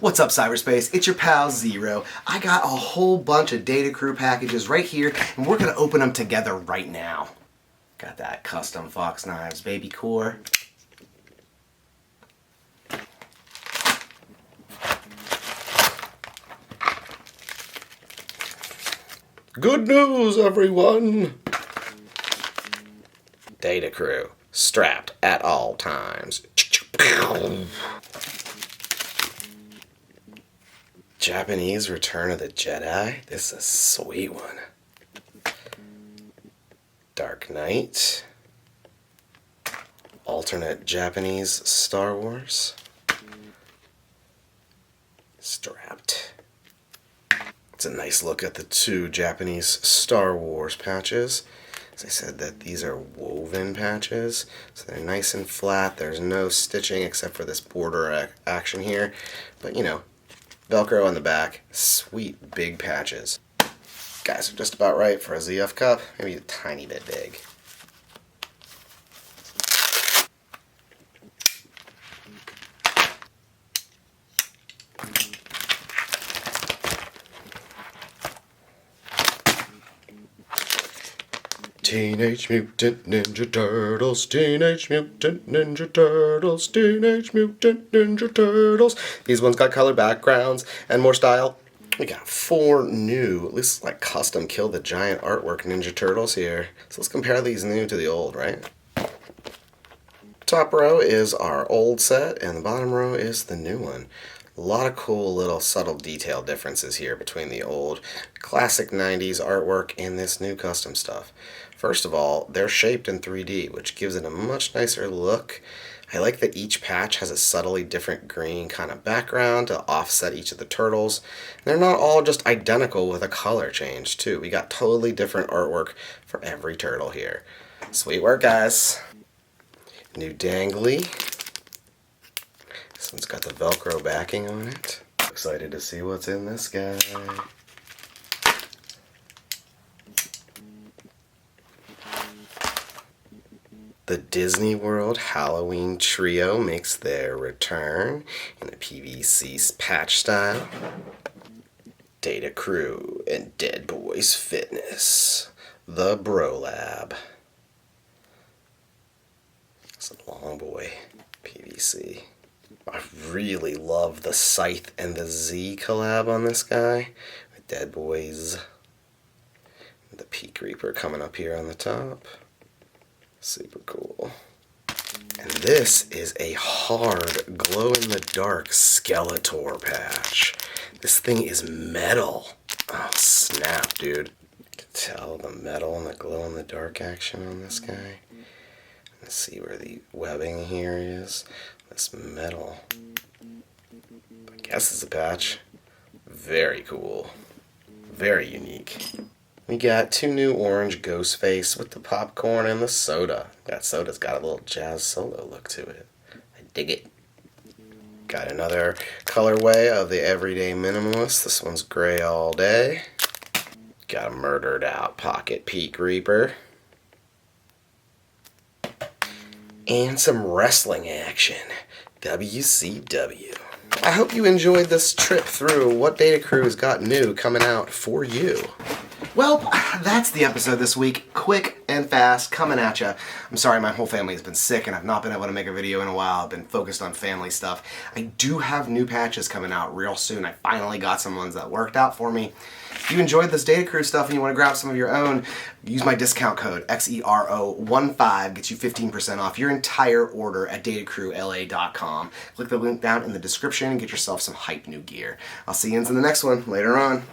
What's up, cyberspace? It's your pal Xero. I got a whole bunch of Data Crew packages right here, and we're gonna open them together right now. Got that custom Fox Knives baby core. Good news, everyone! Data Crew, strapped at all times. Japanese Return of the Jedi. This is a sweet one. Dark Knight. Alternate Japanese Star Wars. Strapped. It's a nice look at the two Japanese Star Wars patches. As I said, that these are woven patches, so they're nice and flat. There's no stitching except for this border action here, but you know, Velcro on the back. Sweet big patches. Guys are just about right for a ZF cup, maybe a tiny bit big. Teenage Mutant Ninja Turtles, Teenage Mutant Ninja Turtles, Teenage Mutant Ninja Turtles. These ones got colored backgrounds and more style. We got 4 new, at least like custom Kill the Giant artwork Ninja Turtles here. So let's compare these new to the old, right? Top row is our old set, and the bottom row is the new one. A lot of cool little subtle detail differences here between the old classic 90s artwork and this new custom stuff. First of all, they're shaped in 3D, which gives it a much nicer look. I like that each patch has a subtly different green kind of background to offset each of the turtles. They're not all just identical with a color change, too. We got totally different artwork for every turtle here. Sweet work, guys. New dangly. This one's got the Velcro backing on it. Excited to see what's in this guy. The Disney World Halloween Trio makes their return in a PVC patch style. Data Crew and Dead Boys Fitness. The Bro Lab. It's a long boy PVC. I really love the Scythe and the Z collab on this guy. With Dead Boys. The Peak Reaper coming up here on the top. Super cool. And this is a hard glow-in-the-dark Skeletor patch. This thing is metal. Oh, snap, dude. You can tell the metal and the glow-in-the-dark action on this guy. Let's see where the webbing here is. This metal. I guess it's a patch. Very cool. Very unique. We got 2 new orange Ghostface with the popcorn and the soda. That soda's got a little jazz solo look to it. I dig it. Got another colorway of the Everyday Minimalist. This one's gray all day. Got a murdered out Pocket Peak Reaper. And some wrestling action. WCW. I hope you enjoyed this trip through what Data Crew's got new coming out for you. Well, that's the episode this week. Quick and fast, coming at ya. I'm sorry, my whole family has been sick and I've not been able to make a video in a while. I've been focused on family stuff. I do have new patches coming out real soon. I finally got some ones that worked out for me. If you enjoyed this Data Crew stuff and you want to grab some of your own, use my discount code XERO15, gets you 15% off your entire order at datacrewla.com. Click the link down in the description and get yourself some hype new gear. I'll see you in the next one later on.